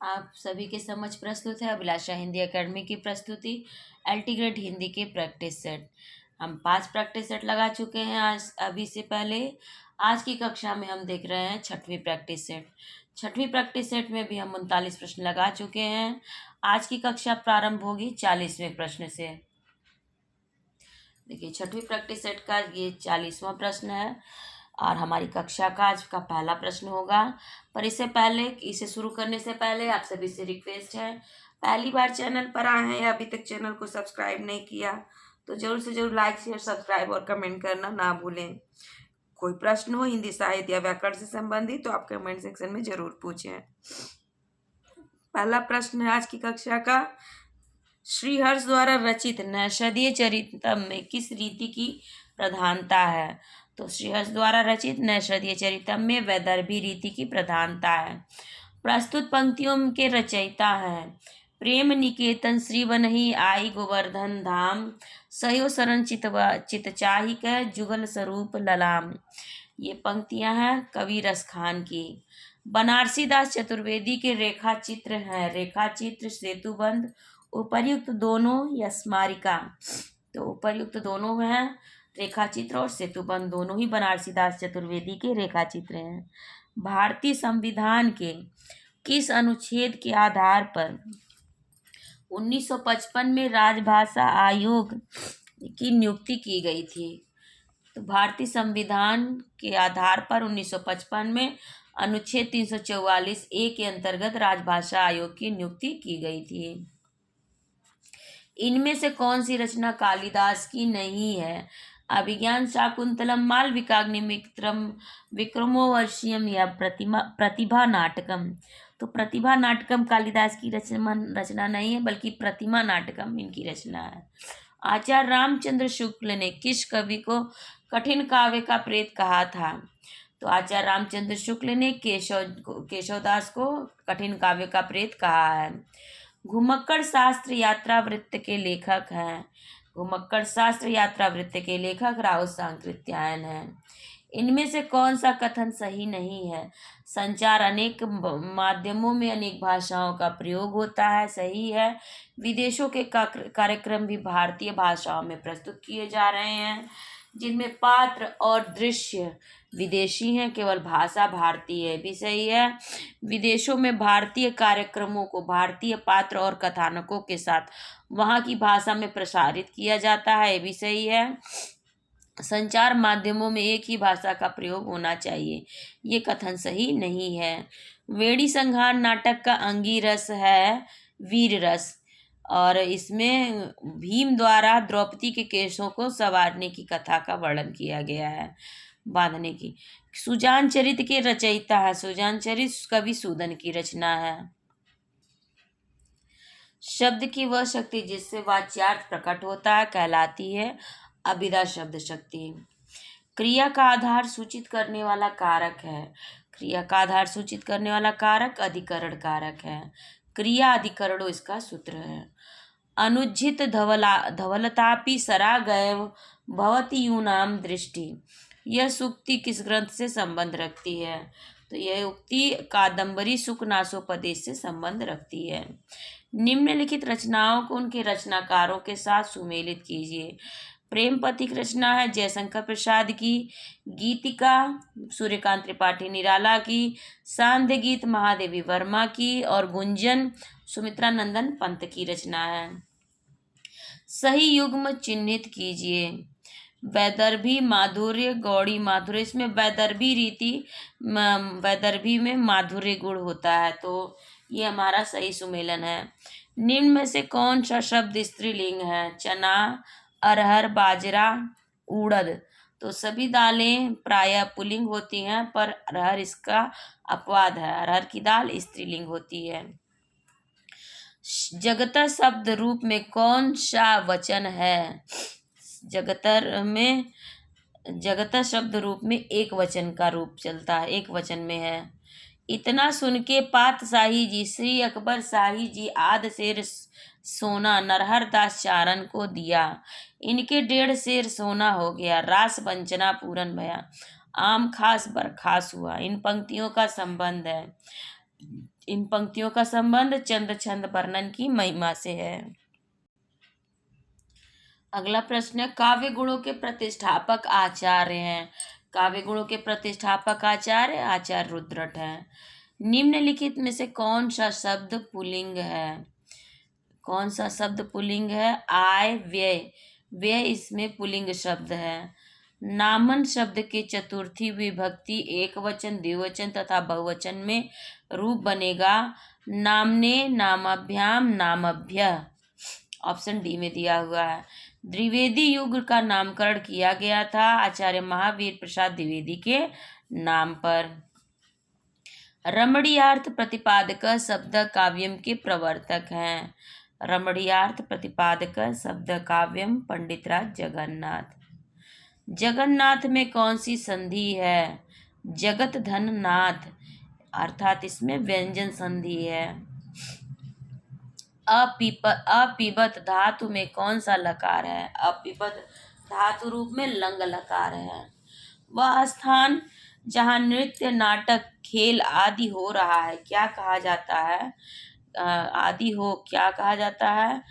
आप सभी के समक्ष प्रस्तुत है अभिलाषा हिंदी एकेडमी की प्रस्तुति अल्टीग्रेड हिंदी के प्रैक्टिस सेट। हम 5 प्रैक्टिस सेट लगा चुके हैं आज अभी से पहले। आज की कक्षा में हम देख रहे हैं छठवीं प्रैक्टिस सेट। छठवीं प्रैक्टिस सेट में भी हम 39 प्रश्न लगा चुके हैं। आज की कक्षा प्रारंभ होगी 40वें प्रश्न से। देखिए, छठवीं प्रैक्टिस सेट का ये 40वां प्रश्न है और हमारी कक्षा का आज का पहला प्रश्न होगा। पर इससे पहले, इसे शुरू करने से पहले आप सभी से रिक्वेस्ट है, पहली बार चैनल पर आए हैं या अभी तक चैनल को सब्सक्राइब नहीं किया तो जरूर से जरूर लाइक शेयर सब्सक्राइब और कमेंट करना ना भूलें। कोई प्रश्न हो हिंदी साहित्य या व्याकरण से संबंधित तो आप कमेंट सेक्शन में जरूर पूछें। पहला प्रश्न है आज की कक्षा का, श्रीहर्ष द्वारा रचित नैषधीय चरितम में किस रीति की प्रधानता है? तो श्रीहर्ष द्वारा रचित नैषधीय चरितम में वैदर्भी रीति की प्रधानता है। प्रस्तुत पंक्तियों के रचयिता हैं प्रेम निकेतन श्री बनहि आई गोवर्धन धाम, सयो शरण चित चाहि कै जुगल स्वरूप ललाम। ये पंक्तियां हैं कवि रसखान की। बनारसी दास चतुर्वेदी के रेखा चित्र हैं, रेखा चित्र सेतुबंध उपर्युक्त दोनों या स्मारिका। तो उपर्युक्त दोनों हैं, रेखा चित्र और सेतुबंध दोनों ही बनारसी दास चतुर्वेदी के रेखा चित्र हैं। भारतीय संविधान के किस अनुच्छेद के आधार पर 1955 में राजभाषा आयोग की नियुक्ति की गई थी? तो भारतीय संविधान के आधार पर 1955 में अनुच्छेद 344A के अंतर्गत राजभाषा आयोग की नियुक्ति की गई थी। इनमें से कौन सी रचना कालिदास की नहीं है? अभिज्ञान शाकुंतलम, मालविकाग्निमित्रम, विक्रमोर्वशीयम या प्रतिभा नाटकम। तो प्रतिभा नाटकम कालिदास की रचना नहीं है, बल्कि प्रतिमा नाटकम इनकी रचना है। आचार्य रामचंद्र शुक्ल ने किस कवि को कठिन काव्य का प्रेत कहा था? तो आचार्य रामचंद्र शुक्ल ने केशवदास को कठिन काव्य का प्रेत कहा है। घुमक्कड़ शास्त्र यात्रा वृत्त के लेखक हैं। घुमक्कड़ शास्त्र यात्रा वृत्त के लेखक राव सांकृत्यायन हैं। इनमें से कौन सा कथन सही नहीं है? संचार अनेक माध्यमों में अनेक भाषाओं का प्रयोग होता है, सही है। विदेशों के कार्यक्रम भी भारतीय भाषाओं में प्रस्तुत किए जा रहे हैं, जिनमें पात्र और दृश्य विदेशी हैं, केवल भाषा भारतीय है, भी सही है। विदेशों में भारतीय कार्यक्रमों को भारतीय पात्र और कथानकों के साथ वहाँ की भाषा में प्रसारित किया जाता है, ये भी सही है। संचार माध्यमों में एक ही भाषा का प्रयोग होना चाहिए, ये कथन सही नहीं है। वेड़ी संहार नाटक का अंगी रस है वीर रस, और इसमें भीम द्वारा द्रौपदी के केशों को संवारने की कथा का वर्णन किया गया है, बांधने की। सुजान चरित के रचयिता है, सुजान चरित कवि सूदन की रचना है। शब्द की वह शक्ति जिससे वाच्यार्थ प्रकट होता है कहलाती है अभिधा शब्द शक्ति। क्रिया का आधार सूचित करने वाला कारक है। क्रिया का आधार सूचित करने वाला कारक अधिकरण कारक है। क्रिया अधिकरणों इसका सूत्र है। अनुज्झित धवलतापि सरागैव भवति यूनाम दृष्टि। यह सूक्ति किस ग्रंथ से संबंध रखती है? तो यह उक्ति कादम्बरी सुख नासोपदेश से संबंध रखती है। निम्नलिखित रचनाओं को उनके रचनाकारों के साथ सुमेलित कीजिए। प्रेम पथिक रचना है जयशंकर प्रसाद की, गीतिका सूर्यकांत त्रिपाठी निराला की, सांध्य गीत महादेवी वर्मा की और गुंजन सुमित्रा नंदन पंत की रचना है। सही युग्म चिन्हित कीजिए। वैदर्भी माधुर्य गौड़ी माधुर्य, इसमें वैदर्भी रीति वैदर्भी में माधुर्य गुण होता है, तो ये हमारा सही सुमेलन है। निम्न में से कौन सा शब्द स्त्रीलिंग है? चना, अरहर, बाजरा, उड़द। तो सभी दालें प्रायः पुल्लिंग होती हैं, पर अरहर इसका अपवाद है, अरहर की दाल स्त्रीलिंग होती है। जगतर शब्द रूप में कौन सा वचन है? जगतर शब्द रूप में एक वचन का रूप चलता है, एक वचन में है। इतना सुन के पात शाही जी, श्री अकबर शाही जी आध शेर सोना नरहर दास चारण को दिया, इनके 1.5 शेर सोना हो गया, रास वंचना पूरन भया, आम खास बरखास हुआ। इन पंक्तियों का संबंध है इन पंक्तियों का संबंध चंद्र छंद वर्णन की महिमा से है। अगला प्रश्न है, काव्य गुणों के प्रतिष्ठापक आचार्य हैं। काव्य गुणों के प्रतिष्ठापक आचार्य रुद्रट हैं। निम्नलिखित में से कौन सा शब्द पुल्लिंग है? कौन सा शब्द पुल्लिंग है? आय व्यय। व्यय इसमें पुल्लिंग शब्द है। नामन शब्द के चतुर्थी विभक्ति एक वचन, द्विवचन तथा बहुवचन में रूप बनेगा। नामने, नामाभ्याम, नामभ्य। ऑप्शन डी में दिया हुआ है। द्विवेदी युग का नामकरण किया गया था आचार्य महावीर प्रसाद द्विवेदी के नाम पर। रमणीयार्थ प्रतिपादक शब्द काव्यम के प्रवर्तक हैं। रमणीयार्थ प्रतिपादक शब्द काव्यम पंडितराज जगन्नाथ। जगन्नाथ में कौन सी संधि है? जगत धन नाथ, अर्थात इसमें व्यंजन संधि है। अपिबत धातु में कौन सा लकार है? अपिबत धातु रूप में लंग लकार है। वह स्थान जहाँ नृत्य, नाटक, खेल आदि हो रहा है क्या कहा जाता है? क्या कहा जाता है?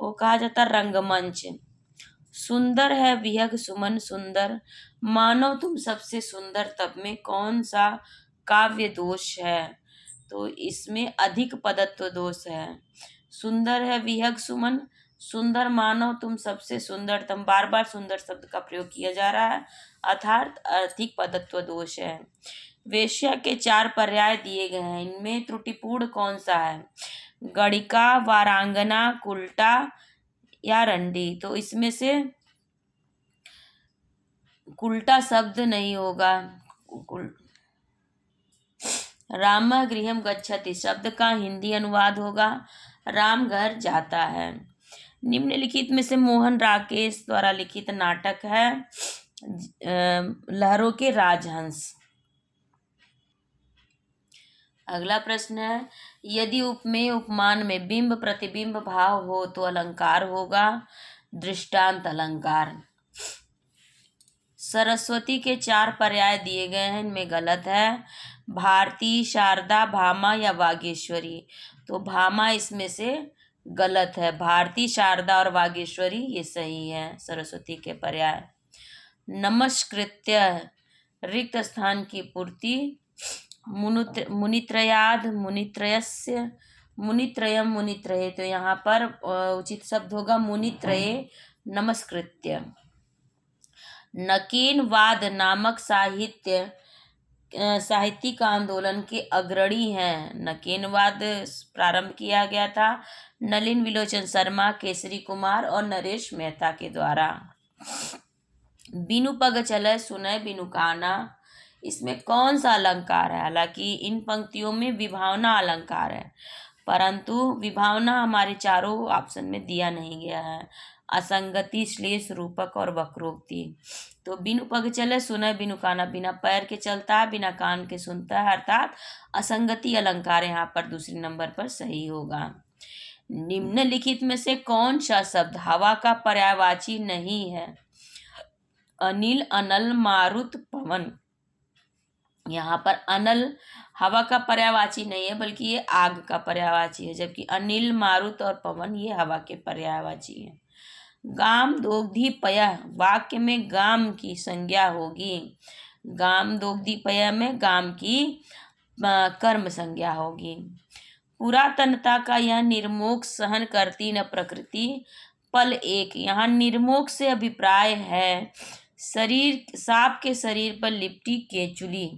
वो कहा जाता है रंगमंच। सुंदर है विहग सुमन सुंदर, मानो तुम सबसे सुंदर तब में कौन सा काव्य दोष है? तो इसमें अधिक पदत्व दोष है। सुंदर है विहग सुमन, सुंदर मानो तुम सबसे सुंदरतम, बार बार सुंदर शब्द का प्रयोग किया जा रहा है, अर्थात अधिक पदत्व दोष है। वेश्या के 4 पर्याय दिए गए हैं, इनमें त्रुटिपूर्ण कौन सा है? गणिका, वारांगना, कुल्टा या रंडी। तो इसमें से कुल्टा शब्द नहीं होगा। राम गृहम गच्छति शब्द का हिंदी अनुवाद होगा राम घर जाता है। निम्नलिखित में से मोहन राकेश द्वारा लिखित नाटक है लहरों के राजहंस। अगला प्रश्न है, यदि उपमेय उपमान में बिंब प्रतिबिंब भाव हो तो अलंकार होगा। दृष्टांत अलंकार। सरस्वती के 4 पर्याय दिए गए हैं, इनमें गलत है। भारती, शारदा, भामा या वागीश्वरी। तो भामा इसमें से गलत है। भारती, शारदा और वागीश्वरी ये सही है सरस्वती के पर्याय। नमस्कृत्य रिक्त स्थान की पूर्ति। मुनित्रयाद, मुनित्रयस्य, मुनित्रयम, मुनित्रये। तो यहाँ पर उचित शब्द होगा मुनित्रये नमस्कृत्य। नकीनवाद नामक साहित्यिक आंदोलन के अग्रणी हैं। नकीनवाद प्रारंभ किया गया था नलिन विलोचन शर्मा, केसरी कुमार और नरेश मेहता के द्वारा। बिनु पग चले सुनय बिनु काना, इसमें कौन सा अलंकार है? हालांकि इन पंक्तियों में विभावना अलंकार है, परंतु विभावना हमारे चारों ऑप्शन में दिया नहीं गया है। असंगति, श्लेष, रूपक और वक्रोक्ति। तो बिनु पग चले सुनय बिनु काना, बिना पैर के चलता है, बिना कान के सुनता है, अर्थात असंगति अलंकार यहाँ पर दूसरे नंबर पर सही होगा। निम्नलिखित में से कौन सा शब्द हवा का पर्यायवाची नहीं है? अनिल, अनल, मारुत, पवन। यहाँ पर अनल हवा का पर्यायवाची नहीं है, बल्कि ये आग का पर्यायवाची है, जबकि अनिल, मारुत और पवन ये हवा के पर्यायवाची है। गाम दोग्धी पय, वाक्य में गाम की संज्ञा होगी। गाम दोग्धी पय में गाम की कर्म संज्ञा होगी। पुरातनता का यह निर्मोक्ष सहन करती न प्रकृति पल एक। यहाँ निर्मोक्ष से अभिप्राय है शरीर, सांप के शरीर पर लिपटी केचुली।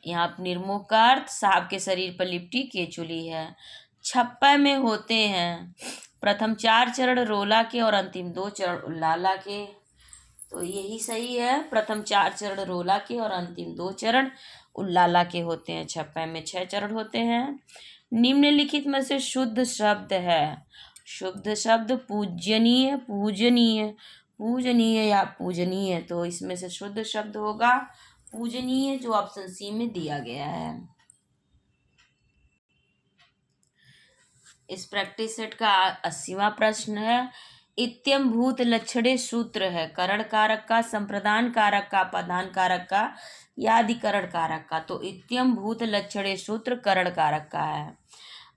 यहाँ निर्मोक्ष का अर्थ सांप के शरीर पर लिपटी केचुली है। छप्पय में होते हैं प्रथम 4 चरण रोला के और अंतिम 2 चरण उल्लाला के। तो यही सही है, प्रथम 4 चरण रोला के और अंतिम 2 चरण उल्लाला के होते हैं। छप्पय में 6 चरण होते हैं। निम्नलिखित में से शुद्ध शब्द है। शुद्ध शब्द पूजनीय, पूजनीय, पूजनीय या पूजनीय। तो इसमें से शुद्ध शब्द होगा पूजनीय, जो ऑप्शन सी में दिया गया है। इस प्रैक्टिस सेट का 80वां प्रश्न है, इत्यम भूत लक्षणे सूत्र है, करण कारक का, संप्रदान कारक का, पदान कारक का या अधिकरण कारक का। तो इत्यम भूत लक्षणे सूत्र करण कारक का है।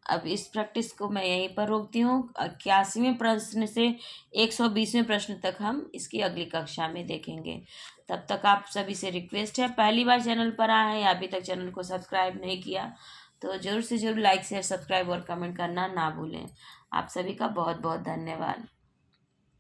अब इस प्रैक्टिस को मैं यहीं पर रोकती हूँ। 81वें प्रश्न से 120वें प्रश्न तक हम इसकी अगली कक्षा में देखेंगे। तब तक आप सभी से रिक्वेस्ट है, पहली बार चैनल पर आए हैं या अभी तक चैनल को सब्सक्राइब नहीं किया तो जरूर से जरूर लाइक शेयर सब्सक्राइब और कमेंट करना ना भूलें। आप सभी का बहुत बहुत धन्यवाद।